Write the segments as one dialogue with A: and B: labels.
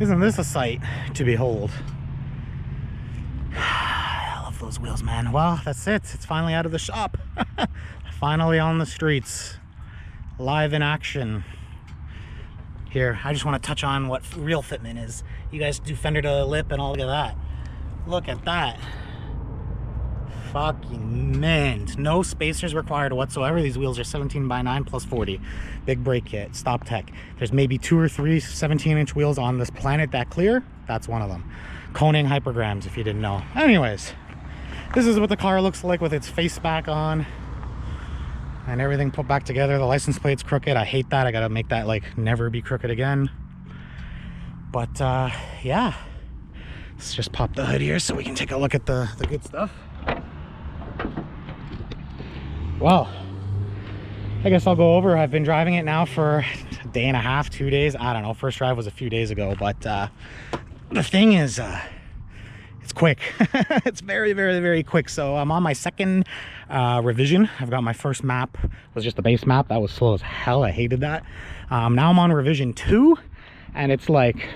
A: Isn't this a sight to behold? I love those wheels, man. Well, that's it. It's finally out of the shop. Finally on the streets. Live in action. Here, I just want to touch on what real fitment is. You guys do fender to lip and all of that. Look at that. Fucking mint. No spacers required whatsoever. These wheels are 17x9 plus 40. Big brake kit, stop tech. There's maybe 2 or 3 17-inch wheels on this planet that clear. That's one of them. Koning hypergrams, if you didn't know. Anyways, this is what the car looks like with its face back on and everything put back together. The license plate's crooked. I hate that. I gotta make that like never be crooked again. But yeah, let's just pop the hood here so we can take a look at the good stuff. Well, I guess I'll go over. I've been driving it now for a day and a half, 2 days. I don't know. First drive was a few days ago, but the thing is, it's quick. It's very, very, very quick. So I'm on my second revision. I've got my first map, was just the base map. That was slow as hell. I hated that. Now I'm on revision 2, and it's like,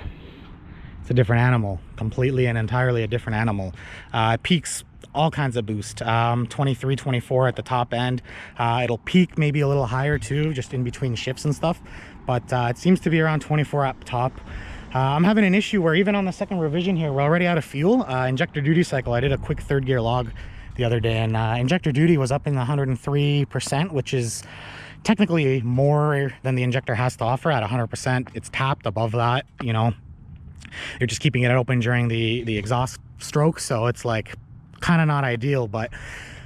A: it's a different animal. Completely and entirely a different animal. It peaks all kinds of boost, 23, 24 at the top end. It'll peak maybe a little higher too, just in between shifts and stuff, but it seems to be around 24 up top. I'm having an issue where even on the second revision here, we're already out of fuel. Injector duty cycle, I did a quick third gear log the other day, and injector duty was up in the 103%, which is technically more than the injector has to offer. At 100%, it's tapped above that, you know. You're just keeping it open during the exhaust stroke, so it's like kind of not ideal. But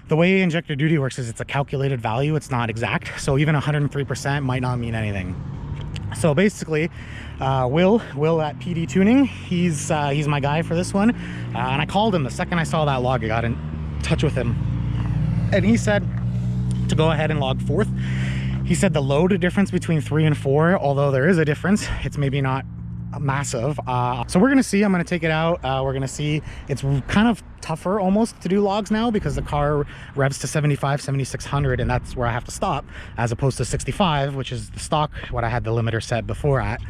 A: the way injector duty works is it's a calculated value, it's not exact, so even 103% might not mean anything. So basically, Will at PD Tuning, he's my guy for this one, and I called him the second I saw that log. I got in touch with him, and he said to go ahead and log 4th. He said the load difference between 3 and 4, although there is a difference, it's maybe not massive. So we're gonna see. I'm gonna take it out. We're gonna see. It's kind of tougher almost to do logs now because the car revs to 75, 7600, and that's where I have to stop, as opposed to 65, which is the stock, what I had the limiter set before at.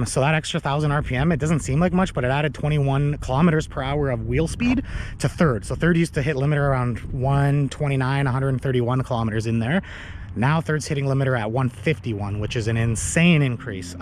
A: So that extra 1000 RPM, it doesn't seem like much, but it added 21 kilometers per hour of wheel speed to third. So third used to hit limiter around 129, 131 kilometers in there. Now third's hitting limiter at 151, which is an insane increase.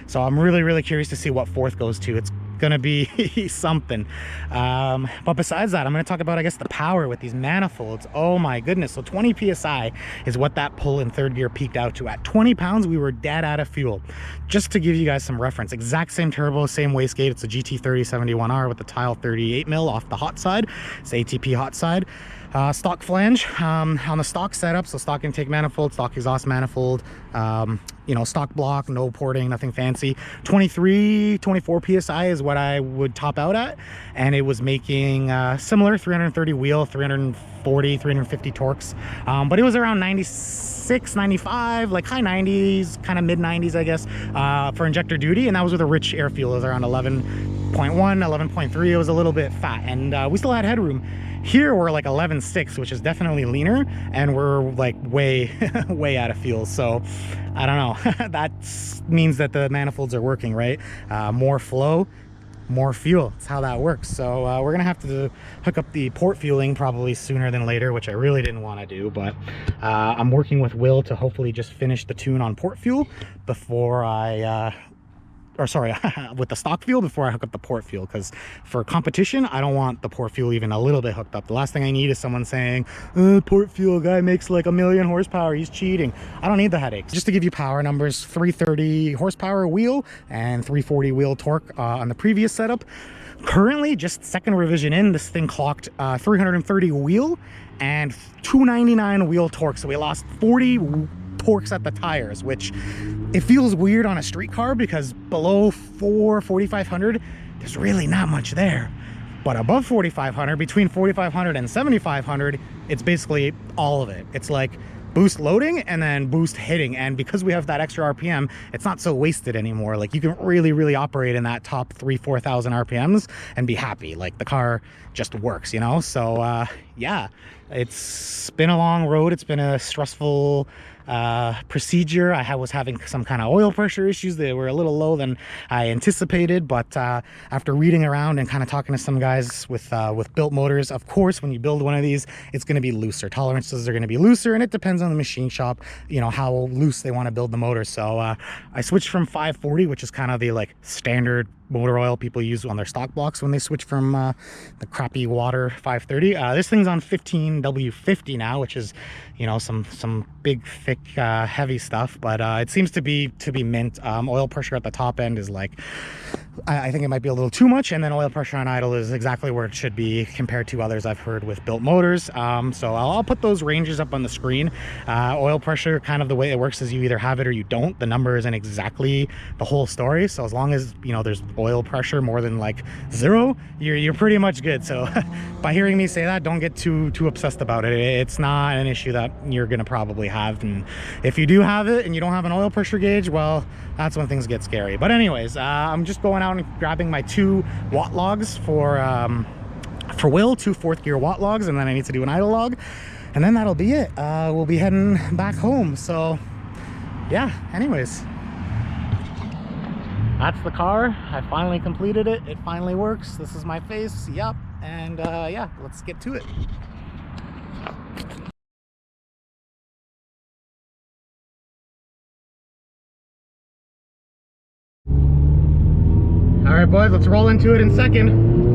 A: So I'm really, really curious to see what 4th goes to. It's gonna be something. But besides that, I'm gonna talk about, I guess, the power with these manifolds. Oh my goodness. So 20 PSI is what that pull in third gear peaked out to. At 20 pounds, we were dead out of fuel. Just to give you guys some reference, exact same turbo, same wastegate. It's a GT3071R with the tile 38 mil off the hot side. It's ATP hot side. Stock flange on the stock setup, so stock intake manifold, stock exhaust manifold, you know, stock block, no porting, nothing fancy. 23, 24 PSI is what I would top out at, and it was making similar 330 wheel, 340, 350 torques, but it was around 96, 95, like high 90s, kind of mid 90s, I guess, for injector duty, and that was with a rich air fuel. It was around 11.1, 11.3. It was a little bit fat, and we still had headroom. Here we're like 11.6, which is definitely leaner, and we're like way way out of fuel. So I don't know. That means that the manifolds are working, right? More flow, more fuel. That's how that works. So we're gonna have to hook up the port fueling probably sooner than later, which I really didn't want to do, but I'm working with Will to hopefully just finish the tune on port fuel before I or sorry, with the stock fuel before I hook up the port fuel, because for competition, I don't want the port fuel even a little bit hooked up. The last thing I need is someone saying, port fuel guy makes like 1,000,000 horsepower, he's cheating. I don't need the headaches. Just to give you power numbers, 330 horsepower wheel and 340 wheel torque on the previous setup. Currently, just second revision in, this thing clocked 330 wheel and 299 wheel torque. So we lost 40 torques at the tires, which it feels weird on a street car because below 4,500 there's really not much there, but above 4,500, between 4,500 and 7,500, it's basically all of it. It's like boost loading and then boost hitting, and because we have that extra RPM, it's not so wasted anymore. Like you can really operate in that top 3,000-4,000 RPMs and be happy. Like the car just works, you know. So yeah, it's been a long road. It's been a stressful procedure. Was having some kind of oil pressure issues that were a little low than I anticipated, but after reading around and kind of talking to some guys with built motors, of course when you build one of these, it's going to be looser. Tolerances are going to be looser, and it depends on the machine shop, you know, how loose they want to build the motor. So I switched from 540, which is kind of the like standard motor oil people use on their stock blocks when they switch from the crappy water 530. This thing's on 15W50 now, which is, you know, some big thick heavy stuff, but it seems to be mint. Oil pressure at the top end is like, I think it might be a little too much, and then oil pressure on idle is exactly where it should be compared to others I've heard with built motors. So I'll put those ranges up on the screen. Oil pressure, kind of the way it works is you either have it or you don't. The number isn't exactly the whole story, so as long as, you know, there's oil pressure more than like 0, you're pretty much good. So by hearing me say that, don't get too obsessed about it. It's not an issue that you're gonna probably have, and if you do have it and you don't have an oil pressure gauge, well, that's when things get scary. But anyways, I'm just going out and grabbing my 2 watt logs for Will, 2 4th gear watt logs, and then I need to do an idle log, and then that'll be it. We'll be heading back home. So yeah, anyways, that's the car. I finally completed it. It finally works. This is my face. Yep. And yeah, let's get to it. All right, boys, let's roll into it in second.